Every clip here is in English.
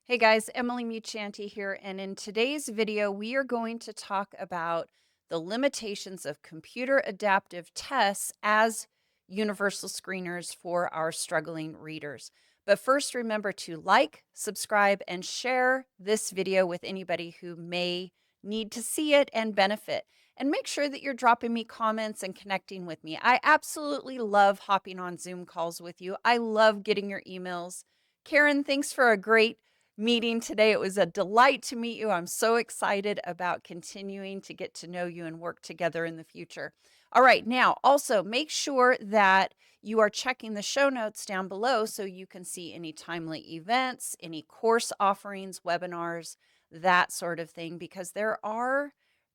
Hey guys, Emily Muccianti here, and in today's video, we are going to talk about the limitations of computer adaptive tests as universal screeners for our struggling readers. But first, remember to like, subscribe, and share this video with anybody who may need to see it and benefit. And make sure that you're dropping me comments and connecting with me. I absolutely love hopping on Zoom calls with you. I love getting your emails. Karen, thanks for a great meeting today. It was a delight to meet you. I'm so excited about continuing to get to know you and work together in the future. All right, now also make sure that you are checking the show notes down below so you can see any timely events, any course offerings, webinars, that sort of thing, because there are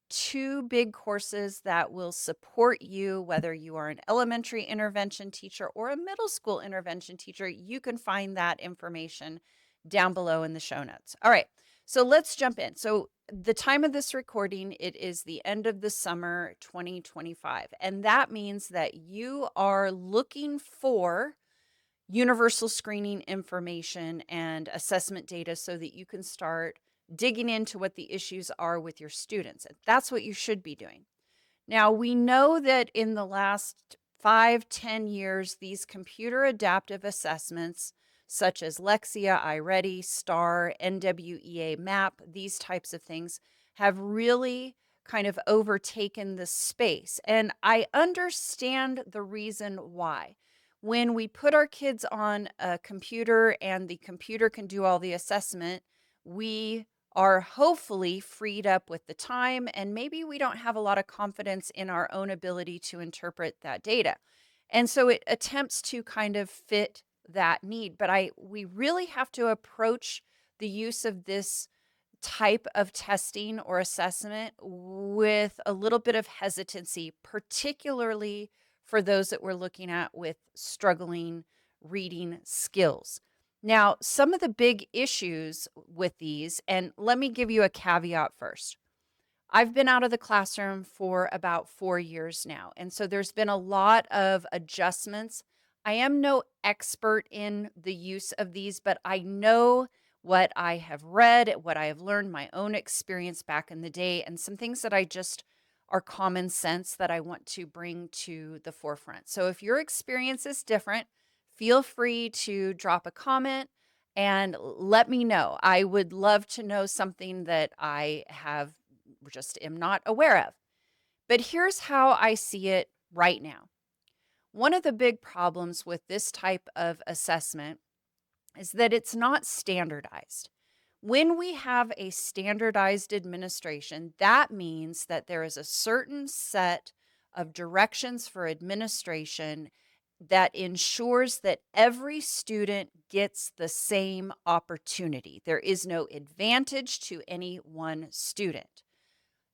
two big courses that will support you, whether you are an elementary intervention teacher or a middle school intervention teacher. You can find that information down below in the show notes. All right, so let's jump in. So the time of this recording, it is the end of the summer 2025. And that means that you are looking for universal screening information and assessment data so that you can start digging into what the issues are with your students. And that's what you should be doing. Now, we know that in the last 5-10 years, these computer adaptive assessments, such as Lexia, iReady, STAR, NWEA MAP, these types of things, have really kind of overtaken the space. And I understand the reason why. When we put our kids on a computer and the computer can do all the assessment, we are hopefully freed up with the time, and maybe we don't have a lot of confidence in our own ability to interpret that data. And so it attempts to kind of fit that need. But we really have to approach the use of this type of testing or assessment with a little bit of hesitancy, particularly for those that we're looking at with struggling reading skills. Now, some of the big issues with these, and let me give you a caveat first. I've been out of the classroom for about 4 years now, and so there's been a lot of adjustments. I am no expert in the use of these, but I know what I have read, what I have learned, my own experience back in the day, and some things that I just are common sense that I want to bring to the forefront. So if your experience is different, feel free to drop a comment and let me know. I would love to know something that I have just am not aware of. But here's how I see it right now. One of the big problems with this type of assessment is that it's not standardized. When we have a standardized administration, that means that there is a certain set of directions for administration that ensures that every student gets the same opportunity. There is no advantage to any one student.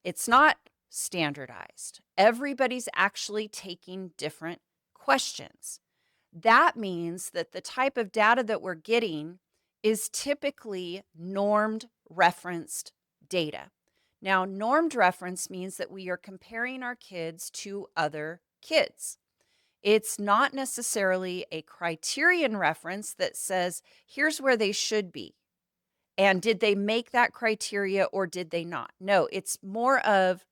It's not standardized. Everybody's actually taking different questions. That means that the type of data that we're getting is typically normed referenced data. Now, normed reference means that we are comparing our kids to other kids. It's not necessarily a criterion reference that says, here's where they should be. And did they make that criteria or did they not? No, it's more of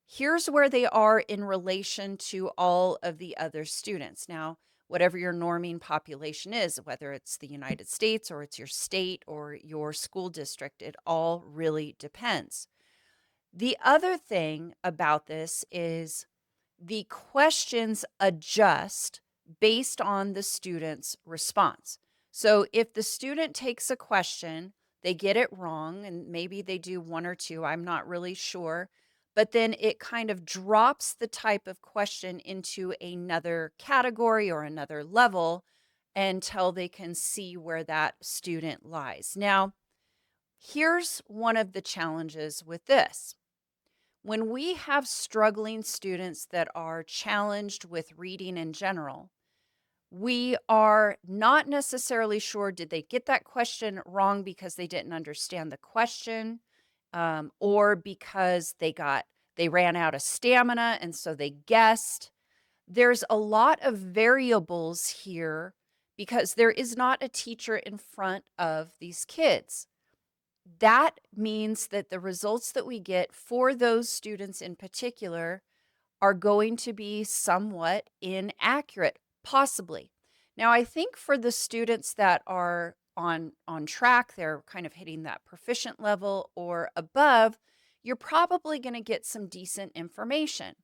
here's where they are in relation to all of the other students. Now, whatever your norming population is, whether it's the United States or it's your state or your school district, it all really depends. The other thing about this is the questions adjust based on the student's response. So if the student takes a question, they get it wrong, and maybe they do one or two, I'm not really sure, but then it kind of drops the type of question into another category or another level until they can see where that student lies. Now, here's one of the challenges with this. When we have struggling students that are challenged with reading in general, we are not necessarily sure, did they get that question wrong because they didn't understand the question, or because they ran out of stamina and so they guessed. There's a lot of variables here because there is not a teacher in front of these kids. that means that the results that we get for those students in particular are going to be somewhat inaccurate, possibly. Now, I think for the students that are on track, they're kind of hitting that proficient level or above, you're probably going to get some decent information.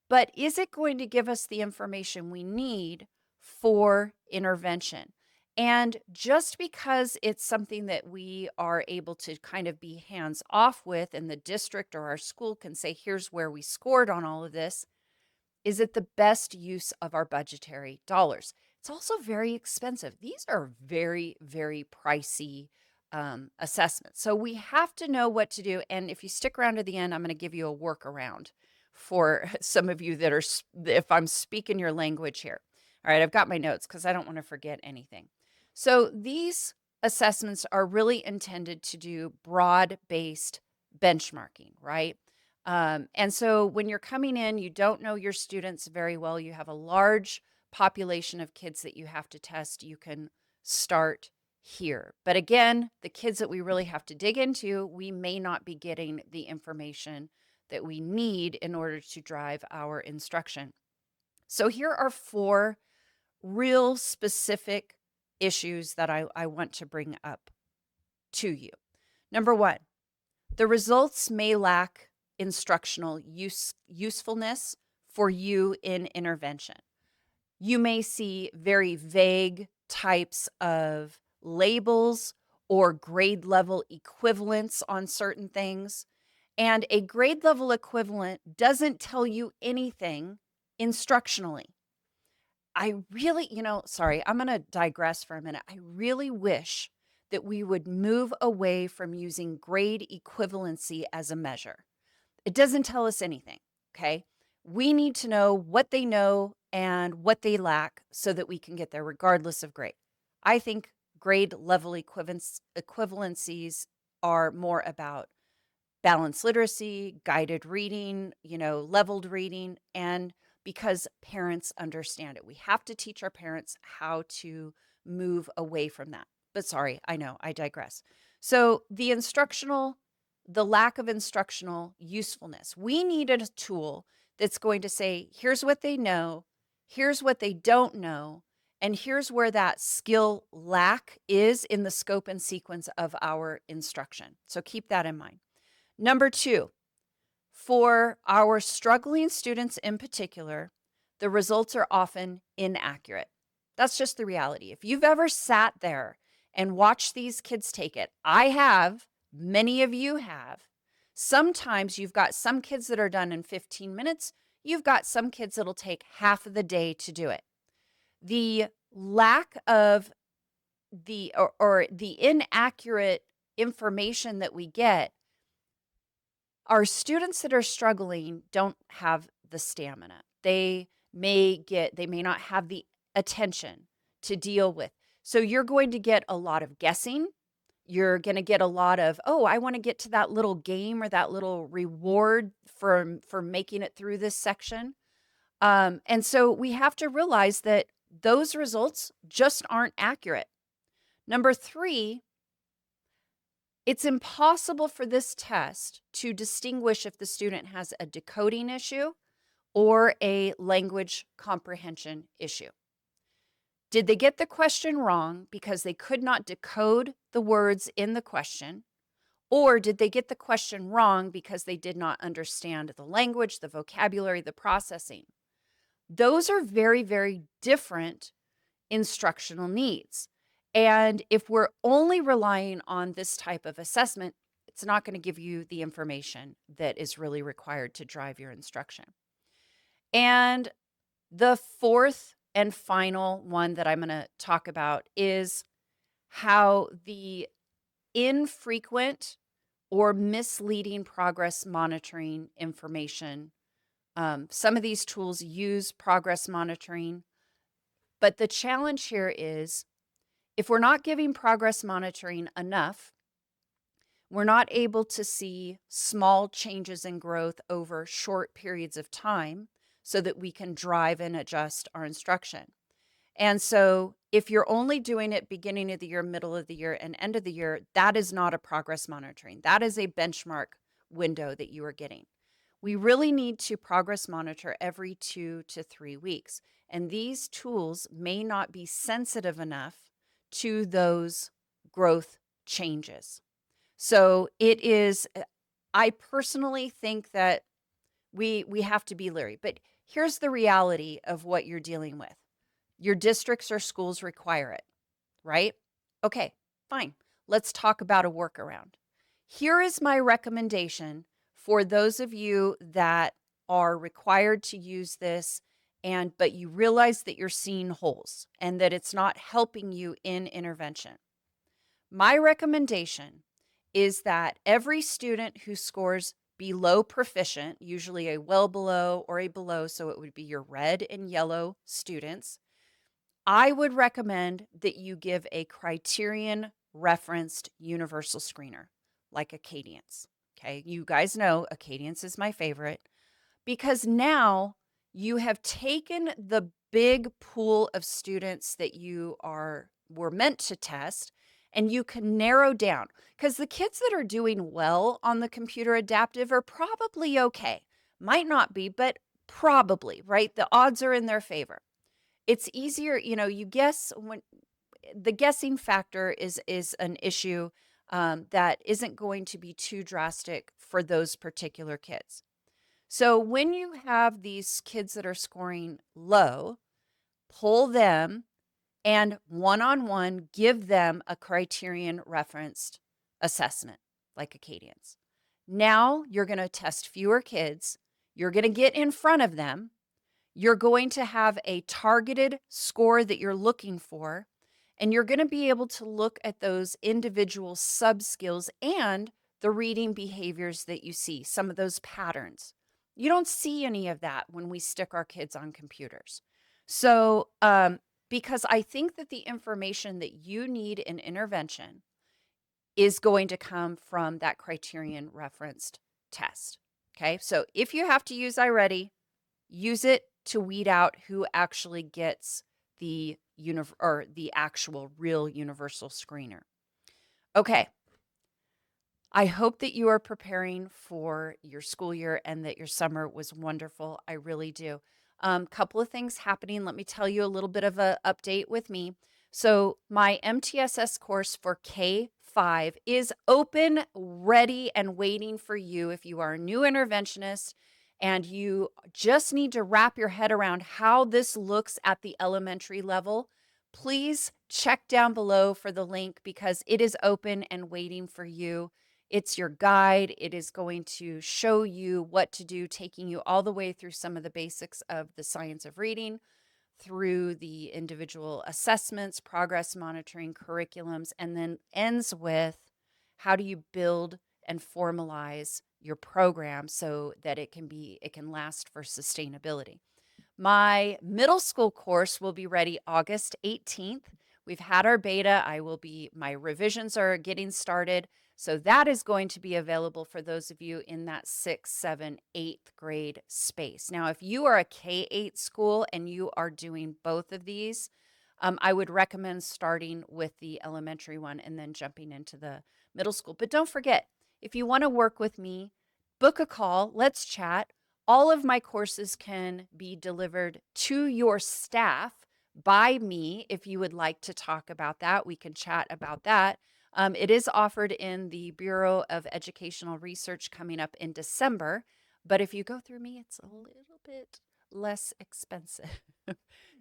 But is it going to give us the information we need for intervention? And just because it's something that we are able to kind of be hands off with, and the district or our school can say, here's where we scored on all of this, is it the best use of our budgetary dollars? It's also very expensive. These are very, very pricey assessments. So we have to know what to do. And if you stick around to the end, I'm going to give you a workaround for some of you that are, if I'm speaking your language here. All right, I've got my notes because I don't want to forget anything. So these assessments are really intended to do broad-based benchmarking, right? And so when you're coming in, you don't know your students very well. You have a large population of kids that you have to test. You can start here. But again, the kids that we really have to dig into, we may not be getting the information that we need in order to drive our instruction. So here are 4 real specific issues that I want to bring up to you. Number 1, the results may lack instructional usefulness for you in intervention. You may see very vague types of labels or grade level equivalents on certain things. And a grade level equivalent doesn't tell you anything instructionally. I really, sorry, I'm going to digress for a minute. I really wish that we would move away from using grade equivalency as a measure. It doesn't tell us anything, okay? We need to know what they know and what they lack so that we can get there regardless of grade. I think grade level equivalencies are more about balanced literacy, guided reading, leveled reading, and because parents understand it. We have to teach our parents how to move away from that. But sorry, I know, I digress. So the lack of instructional usefulness. We needed a tool that's going to say, here's what they know, here's what they don't know, and here's where that skill lack is in the scope and sequence of our instruction. So keep that in mind. Number 2, for our struggling students in particular, the results are often inaccurate. That's just the reality. If you've ever sat there and watched these kids take it, I have, many of you have. Sometimes you've got some kids that are done in 15 minutes. You've got some kids that'll take half of the day to do it. The lack of or the inaccurate information that we get, our students that are struggling don't have the stamina. They may not have the attention to deal with. So you're going to get a lot of guessing. You're going to get a lot of, oh, I want to get to that little game or that little reward for making it through this section. And so we have to realize that those results just aren't accurate. Number 3, it's impossible for this test to distinguish if the student has a decoding issue or a language comprehension issue. Did they get the question wrong because they could not decode the words in the question? Or did they get the question wrong because they did not understand the language, the vocabulary, the processing? Those are very, very different instructional needs. And if we're only relying on this type of assessment, it's not going to give you the information that is really required to drive your instruction. And the 4th and final one that I'm going to talk about is how the infrequent or misleading progress monitoring information. Some of these tools use progress monitoring, but the challenge here is if we're not giving progress monitoring enough, we're not able to see small changes in growth over short periods of time so that we can drive and adjust our instruction. And so If you're only doing it beginning of the year, middle of the year, and end of the year, that is not a progress monitoring. That is a benchmark window that you are getting. We really need to progress monitor every 2 to 3 weeks. And these tools may not be sensitive enough to those growth changes. So it is, I personally think that we have to be leery. But here's the reality of what you're dealing with. Your districts or schools require it, right? Okay, fine. Let's talk about a workaround. Here is my recommendation for those of you that are required to use this but you realize that you're seeing holes and that it's not helping you in intervention. My recommendation is that every student who scores below proficient, usually a well below or a below, so it would be your red and yellow students, I would recommend that you give a criterion referenced universal screener like Acadience. Okay, you guys know Acadience is my favorite because now you have taken the big pool of students that were meant to test and you can narrow down because the kids that are doing well on the computer adaptive are probably okay. Might not be, but probably, right? The odds are in their favor. It's easier, you guess when the guessing factor is an issue that isn't going to be too drastic for those particular kids. So when you have these kids that are scoring low, pull them and one-on-one give them a criterion referenced assessment like Acadience. Now you're going to test fewer kids. You're going to get in front of them. You're going to have a targeted score that you're looking for, and you're going to be able to look at those individual sub skills and the reading behaviors that you see, some of those patterns. You don't see any of that when we stick our kids on computers. So, because I think that the information that you need in intervention is going to come from that criterion referenced test. Okay, so if you have to use iReady, use it to weed out who actually gets the actual real universal screener. Okay. I hope that you are preparing for your school year and that your summer was wonderful. I really do. Couple of things happening. Let me tell you a little bit of an update with me. So my MTSS course for K-5 is open, ready, and waiting for you if you are a new interventionist and you just need to wrap your head around how this looks at the elementary level. Please check down below for the link because it is open and waiting for you. It's your guide. It is going to show you what to do, taking you all the way through some of the basics of the science of reading, through the individual assessments, progress monitoring, curriculums, and then ends with how do you build and formalize your program so that it can last for sustainability. My middle school course will be ready August 18th. We've had our beta. My revisions are getting started. So that is going to be available for those of you in that 6th, 7th, 8th grade space. Now, if you are a K-8 school and you are doing both of these, I would recommend starting with the elementary one and then jumping into the middle school. But don't forget, if you want to work with me, book a call, let's chat. All of my courses can be delivered to your staff by me. If you would like to talk about that, we can chat about that. It is offered in the Bureau of Educational Research coming up in December, but if you go through me, it's a little bit less expensive.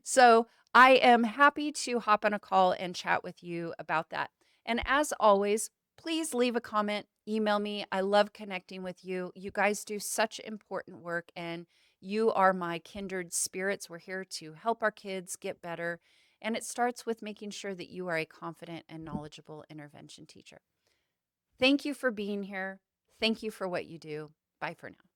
So I am happy to hop on a call and chat with you about that. And as always, please leave a comment, email me. I love connecting with you. You guys do such important work and you are my kindred spirits. We're here to help our kids get better. And it starts with making sure that you are a confident and knowledgeable intervention teacher. Thank you for being here. Thank you for what you do. Bye for now.